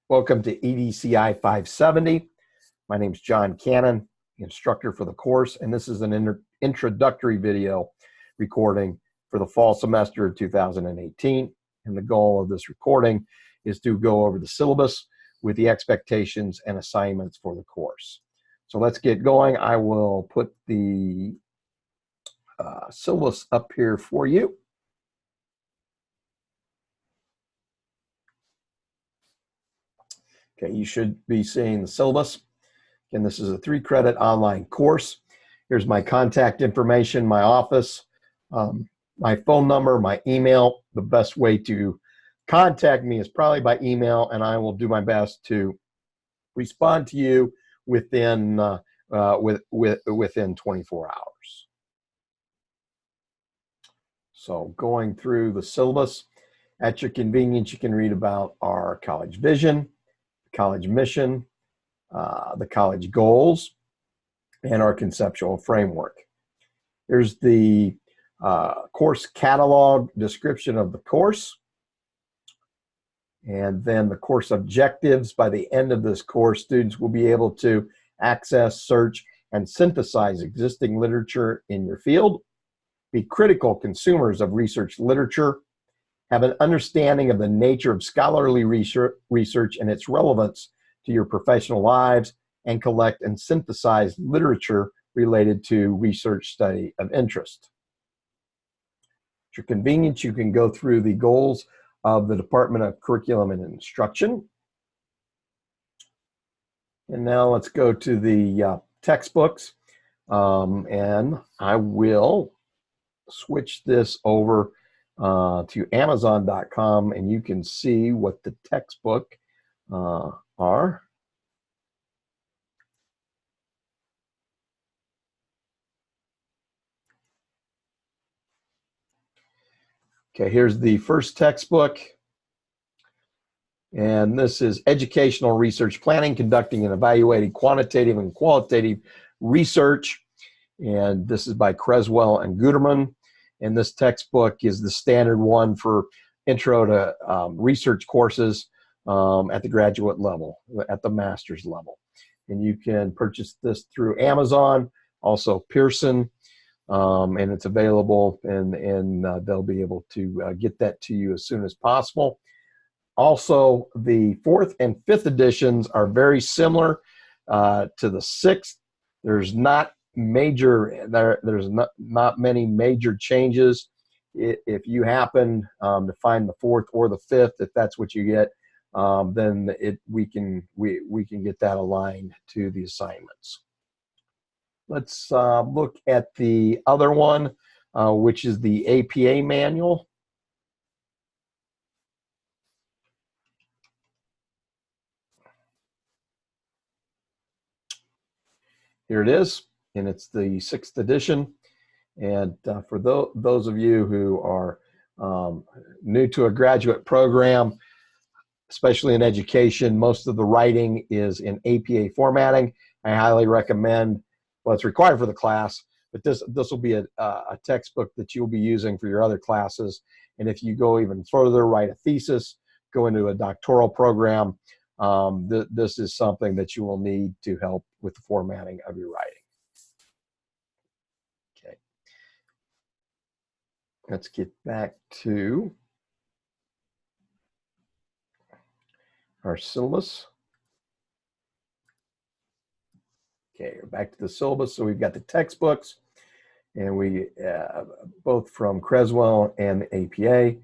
Welcome to EDCI 570. My name is John Cannon, instructor for the course, and this is an introductory video recording for the fall semester of 2018. And the goal of this recording is to go over the syllabus with the expectations and assignments for the course. So let's get going. I will put the syllabus up here for you. Okay, you should be seeing the syllabus. Again, this is a 3-credit online course. Here's my contact information, my office, my phone number, my email. The best way to contact me is probably by email, and I will do my best to respond to you within within 24 hours. So going through the syllabus, at your convenience, you can read about our college vision, college mission, the college goals, and our conceptual framework. Here's the course catalog description of the course, and then the course objectives. By the end of this course, students will be able to access, search, and synthesize existing literature in your field, be critical consumers of research literature, have an understanding of the nature of scholarly research and its relevance to your professional lives, and collect and synthesize literature related to research study of interest. At your convenience, you can go through the goals of the Department of Curriculum and Instruction. And now let's go to the textbooks, and I will switch this over to Amazon.com, and you can see what the textbook are. Okay, here's the first textbook, and this is Educational Research Planning, Conducting and Evaluating Quantitative and Qualitative Research, and this is by Creswell and Guterman. And this textbook is the standard one for intro to research courses at the graduate level, at the master's level. And you can purchase this through Amazon, also Pearson, and it's available, and they'll be able to get that to you as soon as possible. Also, the 4th and 5th editions are very similar to the 6th. There's not many major changes. If you happen to find the 4th or the 5th, if that's what you get, then we can get that aligned to the assignments. Let's look at the other one, which is the APA manual. Here it is, and it's the 6th edition. And for those of you who are new to a graduate program, especially in education, most of the writing is in APA formatting. I highly recommend, well, it's required for the class, but this will be a textbook that you'll be using for your other classes. And if you go even further, write a thesis, go into a doctoral program, this is something that you will need to help with the formatting of your writing. Okay. Let's get back to our syllabus. Okay, we're back to the syllabus. So we've got the textbooks, and we both from Creswell and the APA.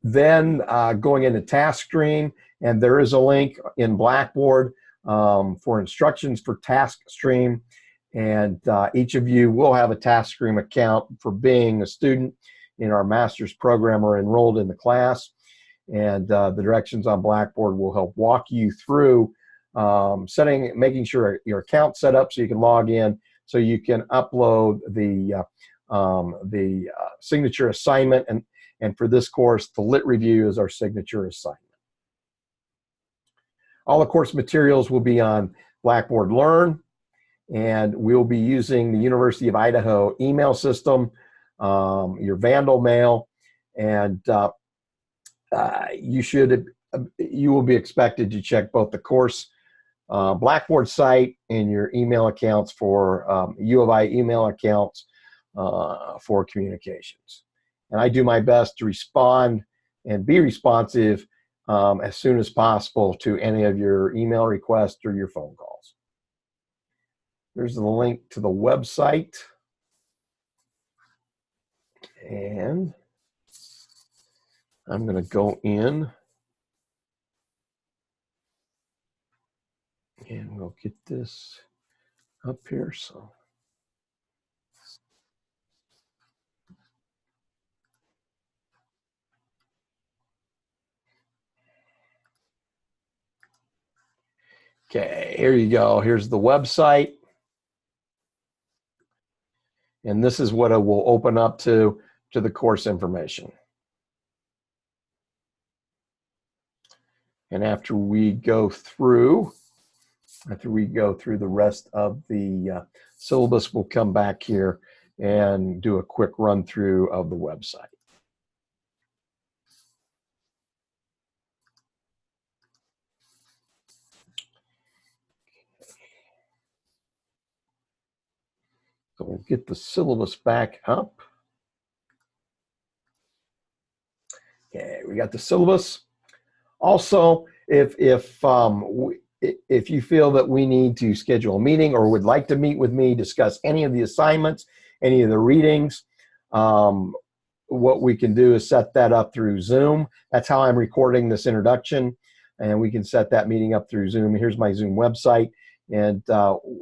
Then going into task stream, and there is a link in Blackboard for instructions for task stream, and each of you will have a task stream account for being a student in our master's program or enrolled in the class. And the directions on Blackboard will help walk you through making sure your account's set up so you can log in, so you can upload the signature assignment. And for this course, the lit review is our signature assignment. All the course materials will be on Blackboard Learn, and we'll be using the University of Idaho email system, your Vandal mail, and you should you will be expected to check both the course Blackboard site and your email accounts for U of I email accounts for communications. And I do my best to respond and be responsive as soon as possible to any of your email requests or your phone calls. There's the link to the website. And I'm going to go in and we'll get this up here. So. Okay, here you go. Here's the website. And this is what it will open up to the course information. And after we go through the rest of the syllabus, we'll come back here and do a quick run through of the website. So we'll get the syllabus back up. Okay, we got the syllabus. Also, if you feel that we need to schedule a meeting or would like to meet with me, discuss any of the assignments, any of the readings, what we can do is set that up through Zoom. That's how I'm recording this introduction, and we can set that meeting up through Zoom. Here's my Zoom website, and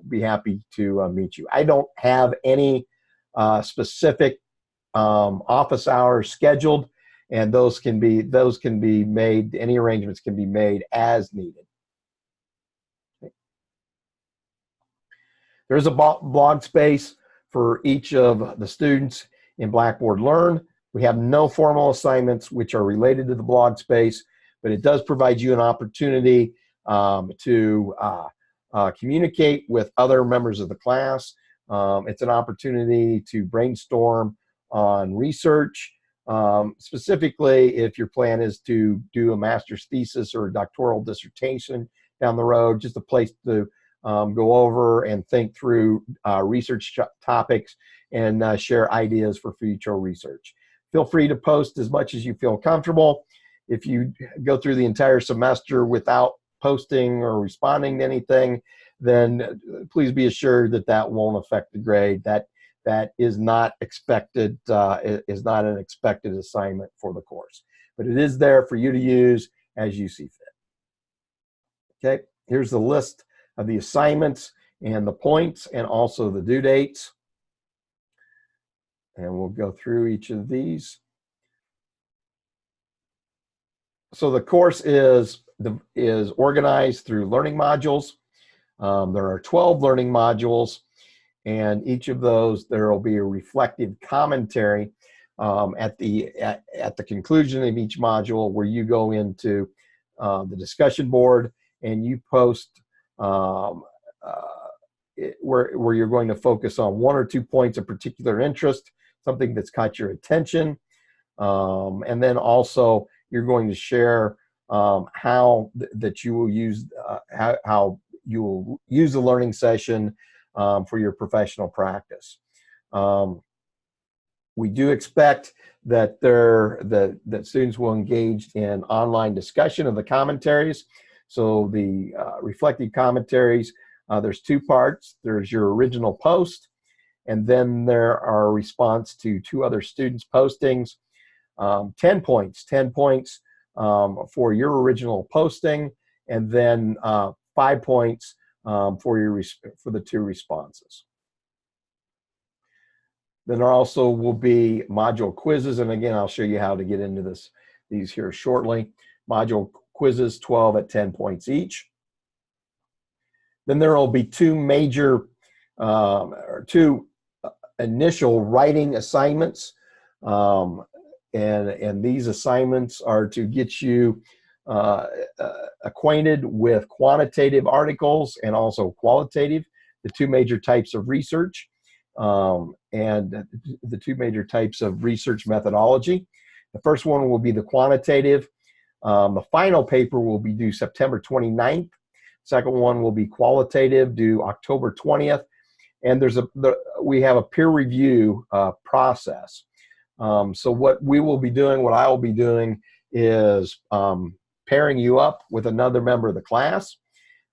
be happy to meet you. I don't have any specific office hours scheduled, and those can be made, any arrangements can be made as needed. Okay. There's a blog space for each of the students in Blackboard Learn. We have no formal assignments which are related to the blog space, but it does provide you an opportunity to communicate with other members of the class. It's an opportunity to brainstorm on research. Specifically, if your plan is to do a master's thesis or a doctoral dissertation down the road, just a place to go over and think through research topics and share ideas for future research. Feel free to post as much as you feel comfortable. If you go through the entire semester without posting or responding to anything, then please be assured that that won't affect the grade. That is not expected, is not an expected assignment for the course, but it is there for you to use as you see fit. Okay, here's the list of the assignments and the points and also the due dates. And we'll go through each of these. So the course is organized through learning modules. There are 12 learning modules. And each of those, there will be a reflective commentary at the conclusion of each module, where you go into the discussion board and you post where you're going to focus on 1 or 2 points of particular interest, something that's caught your attention, and then also you're going to share how you will use how you will use the learning session for your professional practice. We do expect that that students will engage in online discussion of the commentaries. So the reflective commentaries, there's 2 parts. There's your original post, and then there are a response to 2 other students' postings. 10 points for your original posting, and then 5 points for the 2 responses. Then there also will be module quizzes, and again, I'll show you how to get into these here shortly. Module quizzes, 12 at 10 points each. Then there will be 2 major, or 2 initial writing assignments, and these assignments are to get you acquainted with quantitative articles and also qualitative, the 2 major types of research, and the 2 major types of research methodology. The first one will be the quantitative, The final paper will be due September 29th. Second one will be qualitative, due October 20th. And we have a peer review process. So what we will be doing, what I will be doing is pairing you up with another member of the class.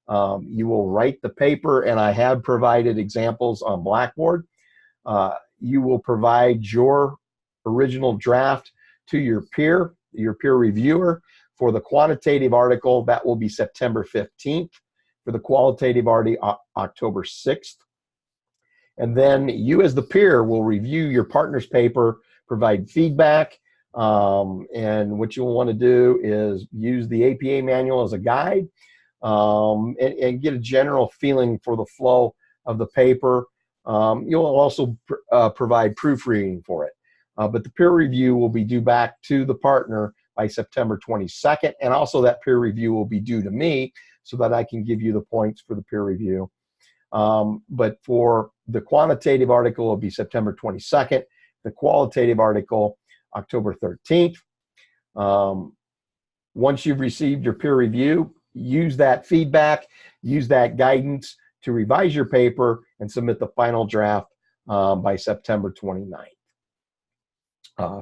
You will write the paper, and I have provided examples on Blackboard. You will provide your original draft to your peer reviewer. For the quantitative article, that will be September 15th. For the qualitative article, October 6th. And then you as the peer will review your partner's paper, provide feedback, and what you'll want to do is use the APA manual as a guide, and get a general feeling for the flow of the paper. You'll also provide proofreading for it. But the peer review will be due back to the partner by September 22nd, and also that peer review will be due to me so that I can give you the points for the peer review. But for the quantitative article, it will be September 22nd. The qualitative article, October 13th. Once you've received your peer review, use that feedback, use that guidance to revise your paper and submit the final draft by September 29th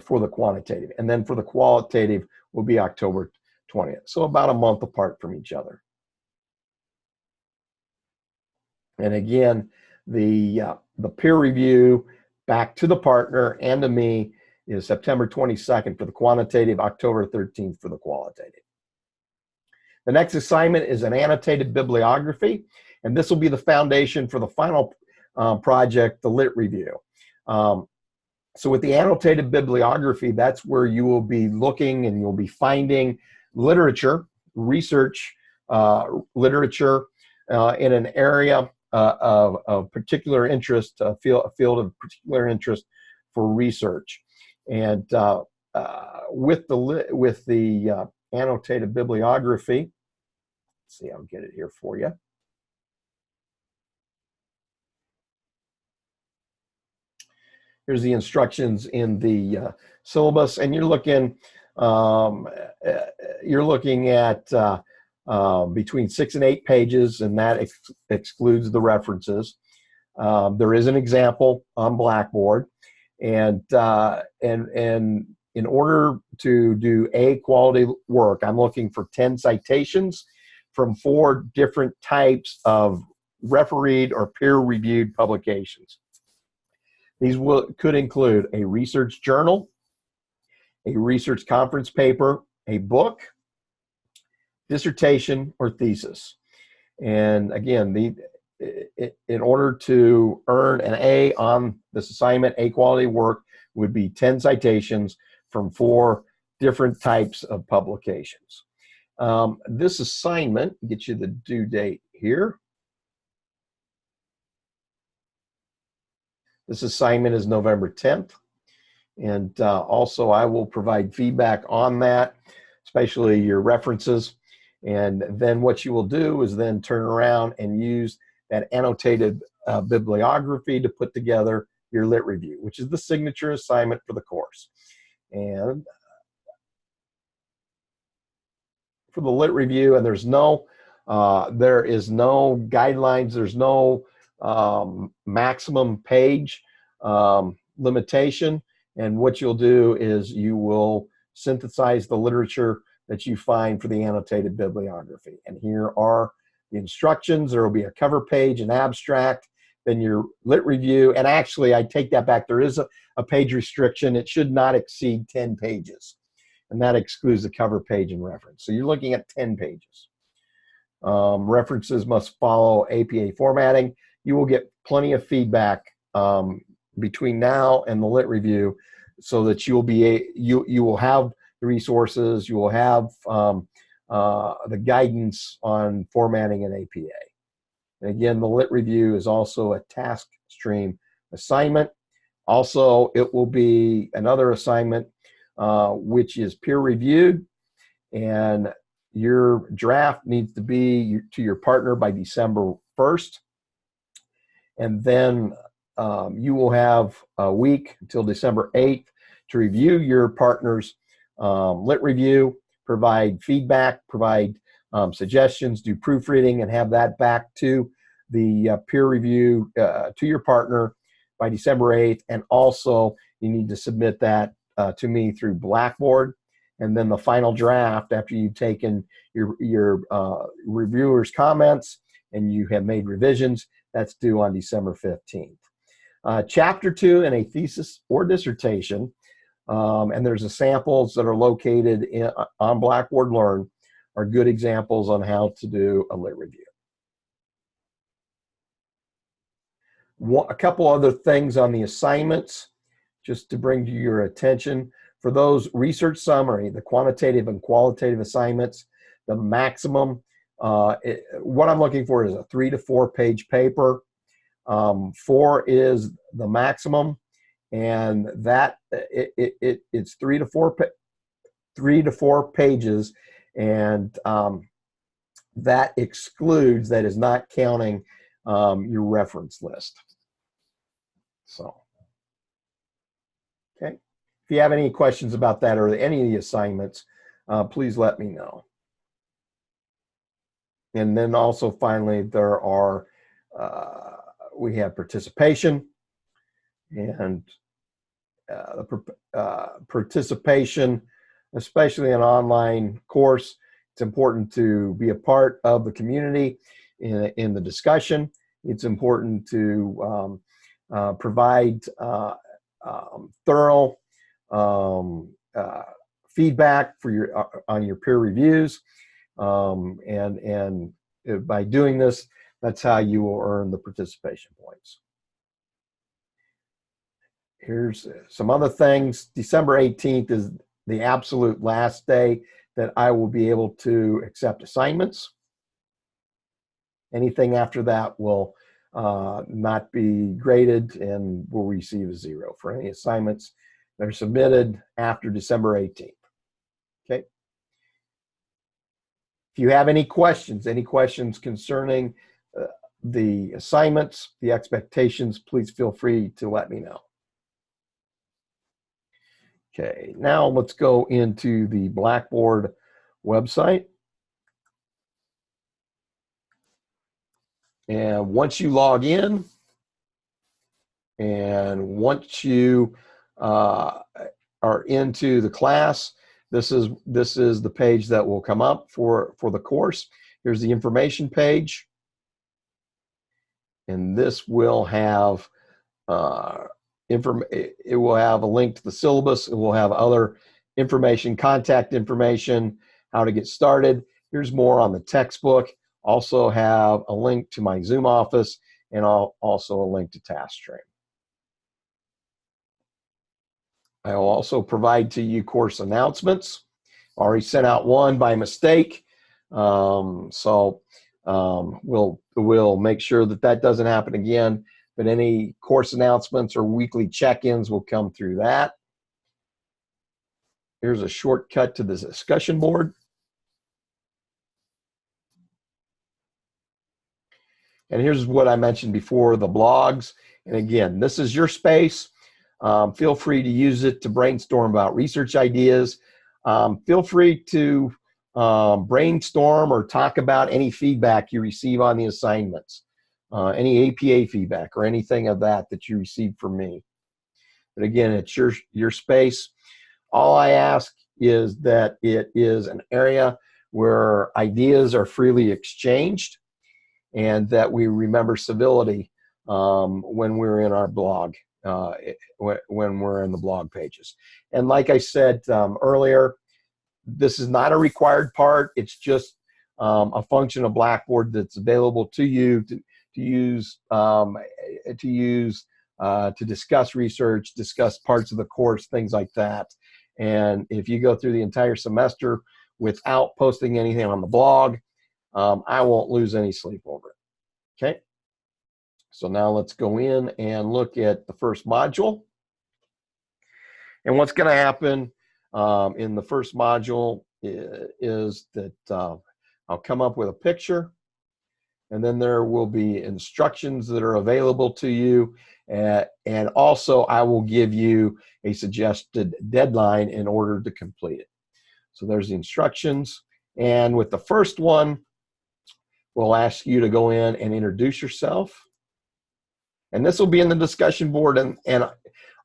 for the quantitative. And then for the qualitative will be October 20th. So about a month apart from each other. And again, the peer review back to the partner and to me is September 22nd for the quantitative, October 13th for the qualitative. The next assignment is an annotated bibliography, and this will be the foundation for the final project, the lit review. So with the annotated bibliography, that's where you will be looking and you'll be finding literature, research literature in an area of particular interest, a field of particular interest for research. And with the annotated bibliography, let's see, I'll get it here for you. Here's the instructions in the syllabus, and you're looking at between 6 and 8 pages, and that excludes the references. There is an example on Blackboard, and in order to do A quality work, I'm looking for 10 citations from 4 different types of refereed or peer-reviewed publications. These could include a research journal, a research conference paper, a book, dissertation, or thesis. And again, in order to earn an A on this assignment, A quality work would be 10 citations from 4 different types of publications. This assignment, get you the due date here. This assignment is November 10th. And also I will provide feedback on that, especially your references. And then what you will do is then turn around and use that annotated bibliography to put together your lit review, which is the signature assignment for the course. And for the lit review, and there is no guidelines, there's no maximum page limitation. And what you'll do is you will synthesize the literature that you find for the annotated bibliography. And here are the instructions. There will be a cover page, an abstract, then your lit review. And actually, I take that back. There is a page restriction. It should not exceed 10 pages. And that excludes the cover page and reference. So you're looking at 10 pages. References must follow APA formatting. You will get plenty of feedback between now and the lit review, so that you will have the resources, you will have the guidance on formatting in APA. And again, the lit review is also a task stream assignment. Also, it will be another assignment which is peer reviewed, and your draft needs to be to your partner by December 1st. And then you will have a week until December 8th to review your partner's lit review, provide feedback, provide suggestions, do proofreading, and have that back to the peer review to your partner by December 8th. And also, you need to submit that to me through Blackboard. And then the final draft, after you've taken your reviewers' comments and you have made revisions, that's due on December 15th. Chapter 2 in a thesis or dissertation, and there's the samples that are located on Blackboard Learn, are good examples on how to do a lit review. A couple other things on the assignments, just to bring to your attention. For those research summary, the quantitative and qualitative assignments, the maximum, what I'm looking for is a 3 to 4 page paper. 4 is the maximum, and that it's 3 to 4 pages, and that excludes, that is not counting your reference list. So, okay. If you have any questions about that or any of the assignments, please let me know. And then also finally, there are, we have participation, and participation, especially in an online course, it's important to be a part of the community in the discussion. It's important to provide thorough feedback for on your peer reviews, and by doing this, that's how you will earn the participation points. Here's some other things. December 18th is the absolute last day that I will be able to accept assignments. Anything after that will not be graded and will receive a 0 for any assignments that are submitted after December 18th. Okay. If you have any questions concerning the assignments, the expectations, please feel free to let me know. Okay, now let's go into the Blackboard website. And once you log in, and once you are into the class, this is the page that will come up for the course. Here's the information page, and this will have it will have a link to the syllabus. It will have other information, contact information, how to get started. Here's more on the textbook. Also have a link to my Zoom office, and also a link to TaskStream. I will also provide to you course announcements. Already sent out one by mistake, so we'll make sure that doesn't happen again. But any course announcements or weekly check-ins will come through that. Here's a shortcut to the discussion board. And here's what I mentioned before, the blogs. And again, this is your space. Feel free to use it to brainstorm about research ideas. Feel free to brainstorm or talk about any feedback you receive on the assignments, any APA feedback or anything of that you receive from me. But again, it's your space. All I ask is that it is an area where ideas are freely exchanged, and that we remember civility when we're in our blog, when we're in the blog pages. And like I said earlier, this is not a required part. It's just a function of Blackboard that's available to you to use to discuss research, discuss parts of the course, things like that. And if you go through the entire semester without posting anything on the blog, I won't lose any sleep over it. Okay. So now let's go in and look at the first module. And what's going to happen in the first module is that I'll come up with a picture, and then there will be instructions that are available to you. And also I will give you a suggested deadline in order to complete it. So there's the instructions. And with the first one, we'll ask you to go in and introduce yourself. And this will be in the discussion board. And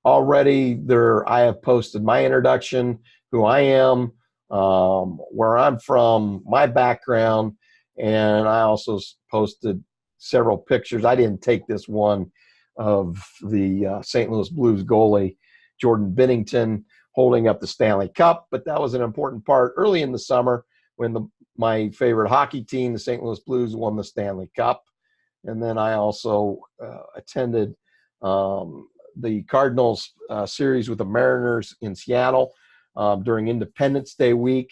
already there, I have posted my introduction, who I am, where I'm from, my background, and I also posted several pictures. I didn't take this one of the St. Louis Blues goalie, Jordan Binnington, holding up the Stanley Cup, but that was an important part early in the summer when my favorite hockey team, the St. Louis Blues, won the Stanley Cup. And then I also attended the Cardinals series with the Mariners in Seattle during Independence Day week.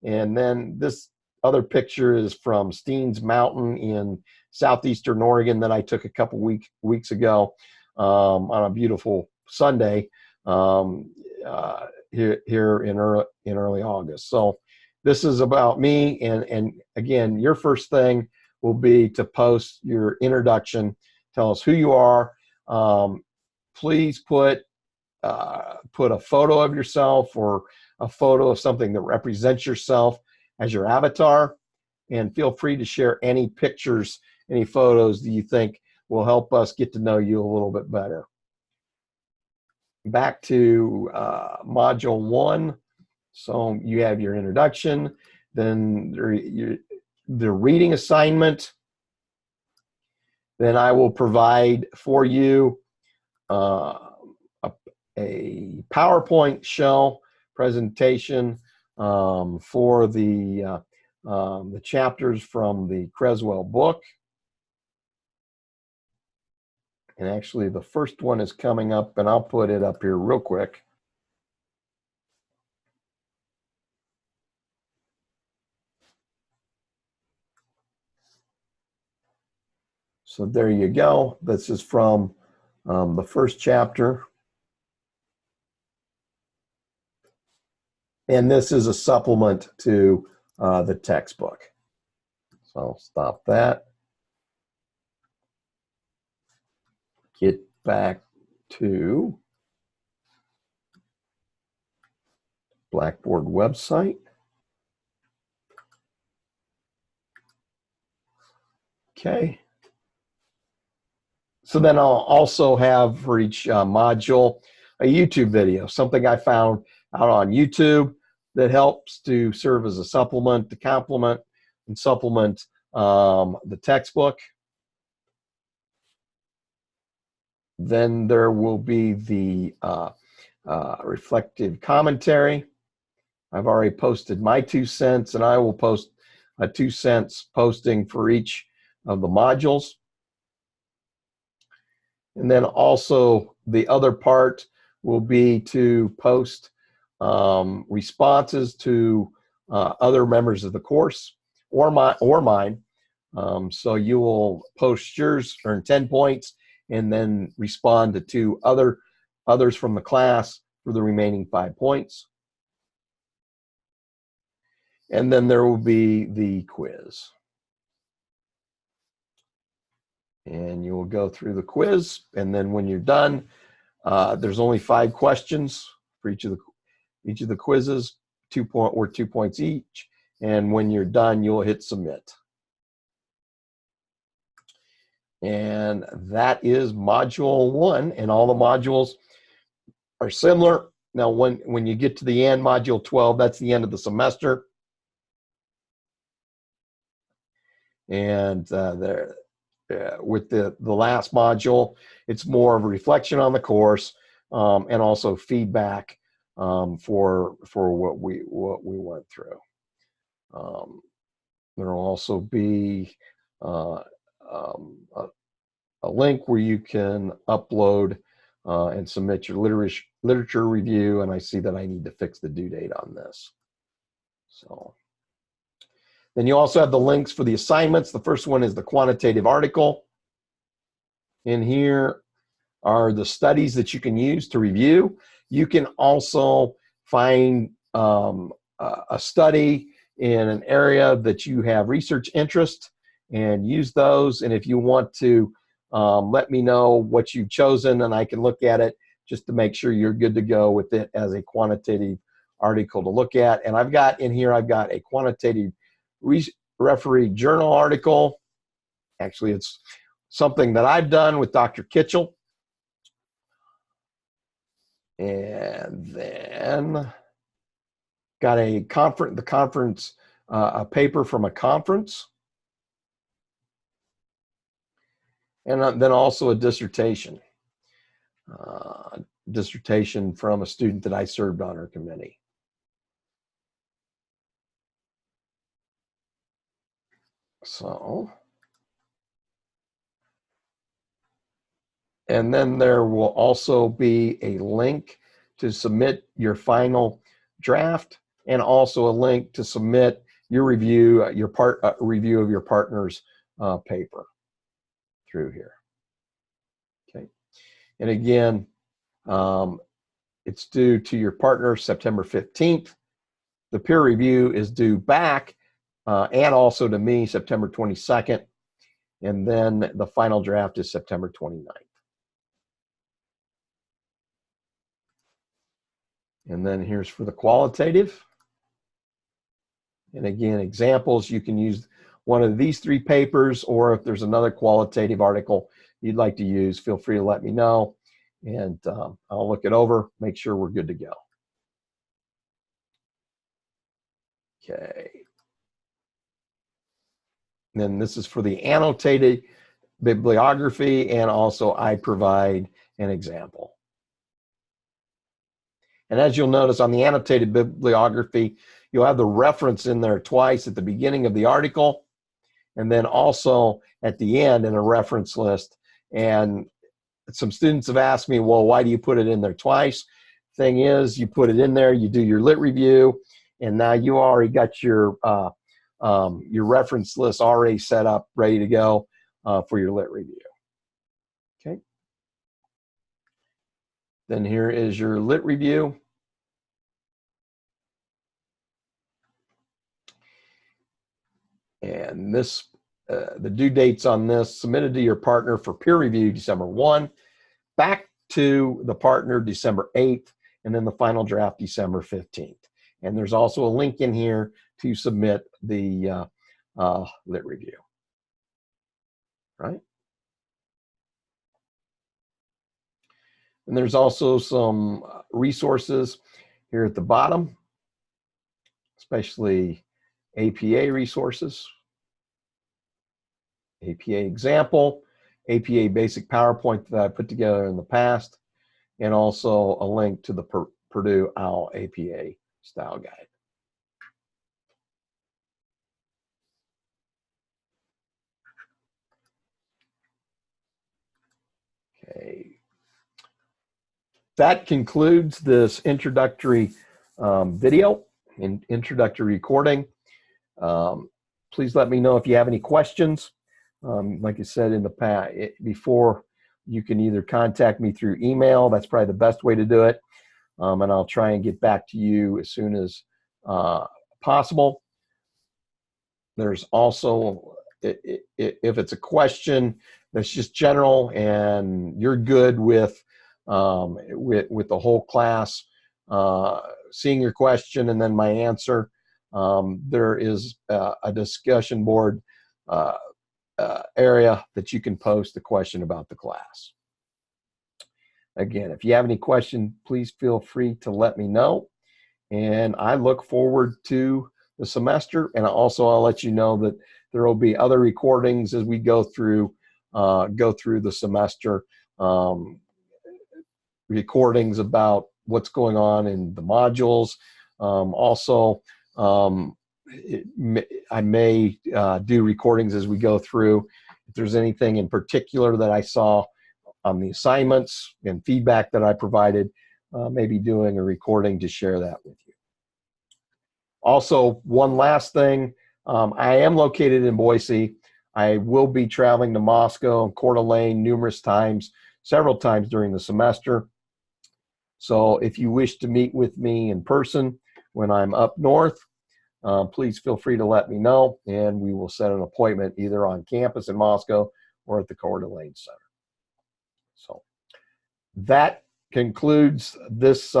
And then this other picture is from Steens Mountain in southeastern Oregon that I took a couple weeks ago on a beautiful Sunday here in early August. So this is about me. And again, your first thing will be to post your introduction. Tell us who you are. Please put a photo of yourself or a photo of something that represents yourself as your avatar, and feel free to share any pictures, any photos that you think will help us get to know you a little bit better. Back to module 1. So you have your introduction, then the reading assignment. Then I will provide for you a PowerPoint show presentation for the chapters from the Creswell book. And actually the first one is coming up, and I'll put it up here real quick. So there you go. This is from the first chapter. And this is a supplement to the textbook. So I'll stop that. Get back to Blackboard website. Okay. So then I'll also have for each module a YouTube video, something I found out on YouTube that helps to serve as a supplement, to complement and supplement the textbook. Then there will be the reflective commentary. I've already posted my 2 cents, and I will post a 2 cents posting for each of the modules. And then also the other part will be to post responses to other members of the course or mine. So you will post yours, earn 10 points, and then respond to 2 others from the class for the remaining 5 points. And then there will be the quiz. And you will go through the quiz, and then when you're done, there's only 5 questions for each of the quizzes, 2 points each. And when you're done, you'll hit submit. And that is module 1, and all the modules are similar. Now, when you get to the end, module 12, that's the end of the semester. And with the last module, it's more of a reflection on the course and also feedback for what we went through. There will also be a link where you can upload and submit your literature review, and I see that I need to fix the due date on this. So then you also have the links for the assignments. The first one is the quantitative article. And here are the studies that you can use to review. You can also find a study in an area that you have research interest and use those. And if you want to let me know what you've chosen, and I can look at it just to make sure you're good to go with it as a quantitative article to look at. And I've got in here, I've got a quantitative referee journal article. Actually, it's something that I've done with Dr. Kitchell. And then got a paper from a conference. And then also a dissertation from a student that I served on her committee. So, and then there will also be a link to submit your final draft, and also a link to submit your review, review of your partner's paper through here. Okay, and again, it's due to your partner September 15th. The peer review is due back and also to me September 22nd. And then the final draft is September 29th. And then here's for the qualitative. And again, examples, you can use one of these 3 papers, or if there's another qualitative article you'd like to use, feel free to let me know. And I'll look it over, make sure we're good to go. Okay. And then this is for the annotated bibliography, and also I provide an example. And as you'll notice on the annotated bibliography, you'll have the reference in there twice at the beginning of the article, and then also at the end in a reference list. And some students have asked me, well, why do you put it in there twice? Thing is, you put it in there, you do your lit review, and now you already got your reference list already set up, ready to go for your lit review. Okay. Then here is your lit review. And this, the due dates on this, submitted to your partner for peer review December 1, back to the partner December 8th, and then the final draft December 15th. And there's also a link in here to submit the lit review, right? And there's also some resources here at the bottom, especially APA resources, APA example, APA basic PowerPoint that I put together in the past, and also a link to the Purdue OWL APA style guide. Okay. That concludes this introductory video and introductory recording. Please let me know if you have any questions. Like I said in the past, before, you can either contact me through email. That's probably the best way to do it. And I'll try and get back to you as soon as possible. There's also, if it's a question that's just general and you're good with the whole class seeing your question and then my answer, there is a discussion board area that you can post a question about the class. Again, if you have any questions, please feel free to let me know. And I look forward to the semester. And also, I'll let you know that there will be other recordings as we go through the semester. Recordings about what's going on in the modules. Also, I may do recordings as we go through. If there's anything in particular that I saw on the assignments and feedback that I provided, maybe doing a recording to share that with you. Also, one last thing, I am located in Boise. I will be traveling to Moscow and Coeur d'Alene numerous times, several times during the semester. So if you wish to meet with me in person when I'm up north, please feel free to let me know, and we will set an appointment either on campus in Moscow or at the Coeur d'Alene Center. So that concludes this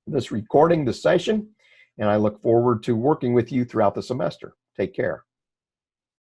this recording, this session, and I look forward to working with you throughout the semester. Take care.